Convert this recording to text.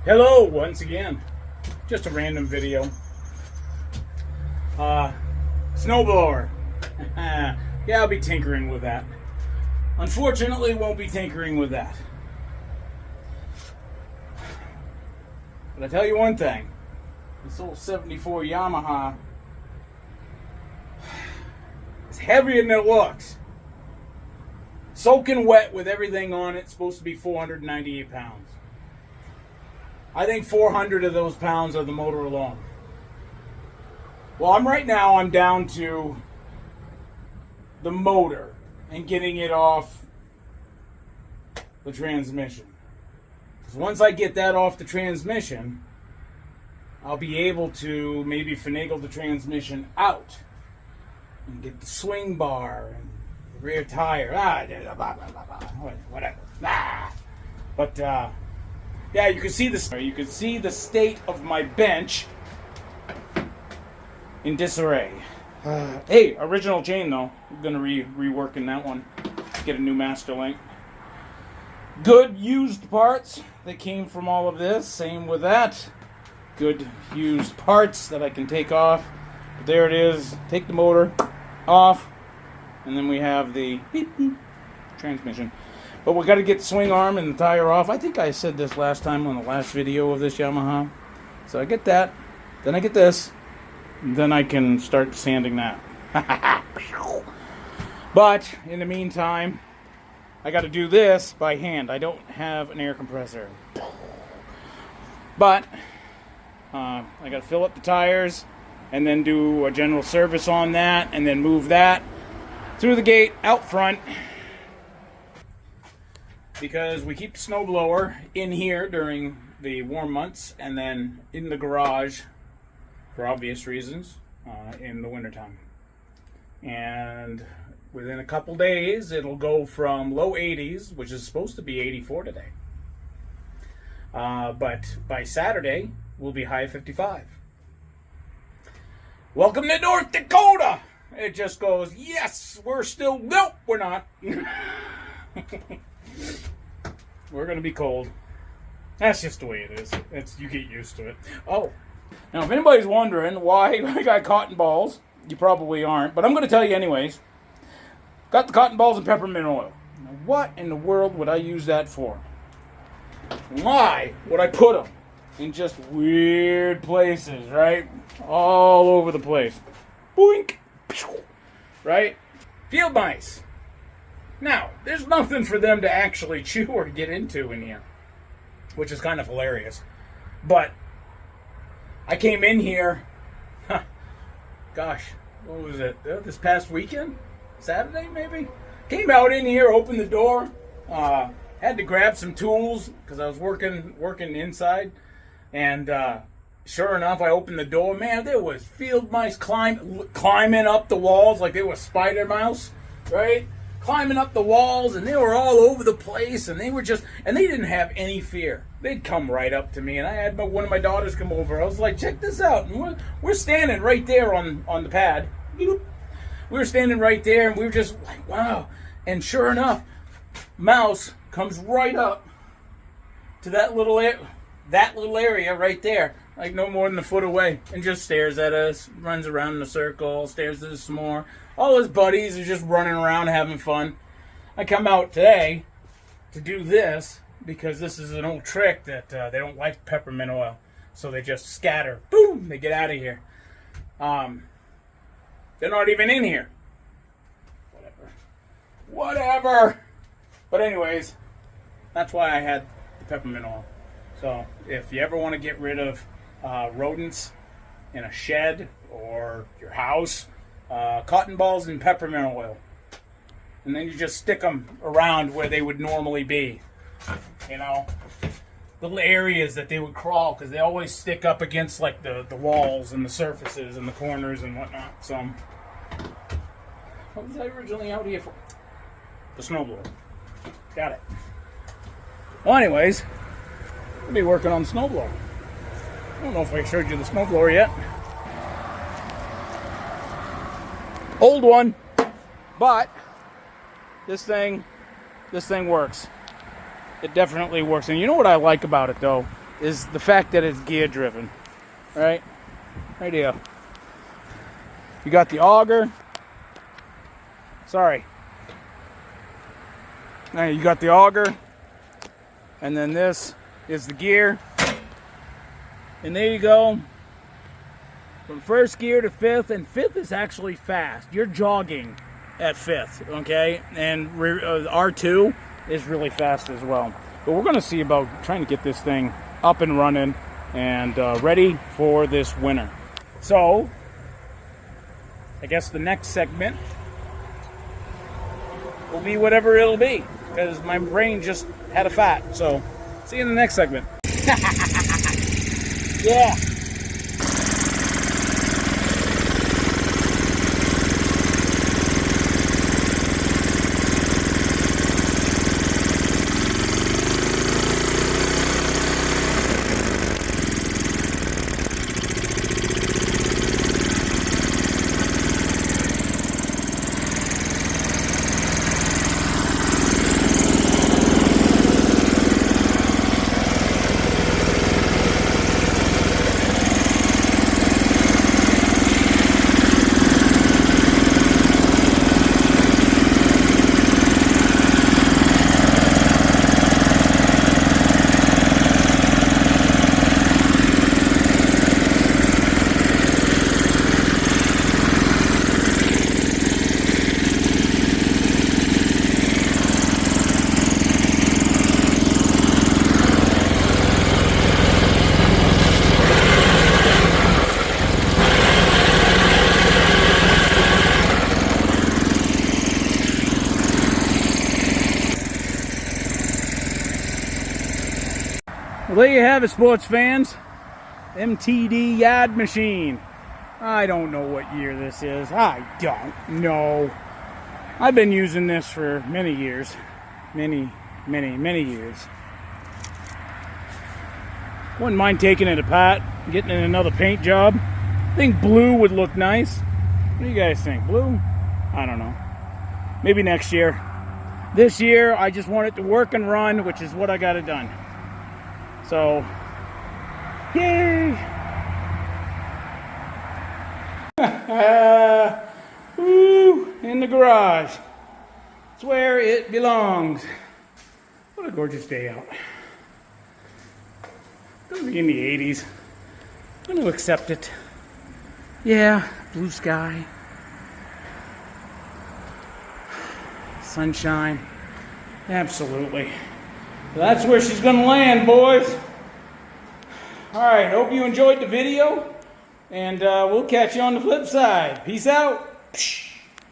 Hello, once again. Just a random video. Snowblower. Yeah, I'll be tinkering with that. Unfortunately, won't be tinkering with that. But I tell you one thing. This old 74 Yamaha is heavier than it looks. Soaking wet with everything on it. It's supposed to be 498 pounds. I think 400 of those pounds are the motor alone. Well, I'm down to the motor and getting it off the transmission. Because once I get that off the transmission, I'll be able to maybe finagle the transmission out and get the swing bar and the rear tire. Whatever. But yeah, you can see the state of my bench in disarray. Hey, original chain though. I'm gonna rework in that one. Get a new master link. Good used parts that came from all of this. Same with that. Good used parts that I can take off. But there it is. Take the motor off, and then we have the beep, beep, transmission. But we got to get the swing arm and the tire off. I think I said this last time on the last video of this Yamaha. So I get that. Then I get this. Then I can start sanding that. But in the meantime, I got to do this by hand. I don't have an air compressor. But I got to fill up the tires and then do a general service on that and then move that through the gate out front. Because we keep the snowblower in here during the warm months and then in the garage, for obvious reasons, in the wintertime. And within a couple days, it'll go from low 80s, which is supposed to be 84 today. But by Saturday, we'll be high 55. Welcome to North Dakota! It just goes, yes, we're still, nope, we're not. We're going to be cold. That's just the way it is. You get used to it. Oh, now if anybody's wondering why I got cotton balls, you probably aren't, but I'm going to tell you anyways. Got the cotton balls and peppermint oil. Now what in the world would I use that for? Why would I put them in just weird places, right? All over the place. Boink. Right? Field mice. Now, there's nothing for them to actually chew or get into in here, which is kind of hilarious. But I came in here, gosh, what was it? This past weekend? Saturday, maybe? Came out in here, opened the door, had to grab some tools because I was working inside, and sure enough, I opened the door. Man, there was field mice climbing up the walls like they were spider mouse, right? Climbing up the walls, and they were all over the place, and they didn't have any fear. They'd come right up to me, and I had one of my daughters come over. I was like, check this out. And we're standing right there on the pad. We were standing right there, and we were just like, wow. And sure enough, mouse comes right up to that little area right there, like no more than a foot away, and just stares at us, runs around in a circle, stares at us some more. All his buddies are just running around having fun. I come out today to do this because this is an old trick that they don't like peppermint oil, so they just scatter. Boom! They get out of here. They're not even in here. Whatever. But anyways, that's why I had the peppermint oil. So if you ever want to get rid of rodents in a shed or your house, cotton balls and peppermint oil. And then you just stick them around where they would normally be. You know, little areas that they would crawl, because they always stick up against like the walls and the surfaces and the corners and whatnot. So, what was I originally out here for? The snowblower. Got it. Well, anyways, we'll be working on the snowblower. I don't know if I showed you the snowblower yet. Old one, but this thing works. It definitely works. And you know what I like about it though is the fact that it's gear driven. Right here. You got the auger. Sorry. Now you got the auger, and then this is the gear. And there you go. From first gear to fifth, and fifth is actually fast. You're jogging at fifth, okay? And R2 is really fast as well. But we're going to see about trying to get this thing up and running and ready for this winter. So, I guess the next segment will be whatever it'll be, because my brain just had a fat. So, see you in the next segment. Yeah. Well, there you have it, sports fans. MTD Yard Machine. I don't know what year this is. I don't know. I've been using this for many years. Many years. Wouldn't mind taking it apart, getting in another paint job. I think blue would look nice. What do you guys think? Blue? I don't know. Maybe next year. This year, I just want it to work and run, which is what I got it done. So, yay! Woo, in the garage. It's where it belongs. What a gorgeous day out. Gonna be in the 80s. I'm gonna accept it. Yeah, blue sky. Sunshine. Absolutely. That's where she's gonna land, boys. Alright, hope you enjoyed the video, and we'll catch you on the flip side. Peace out.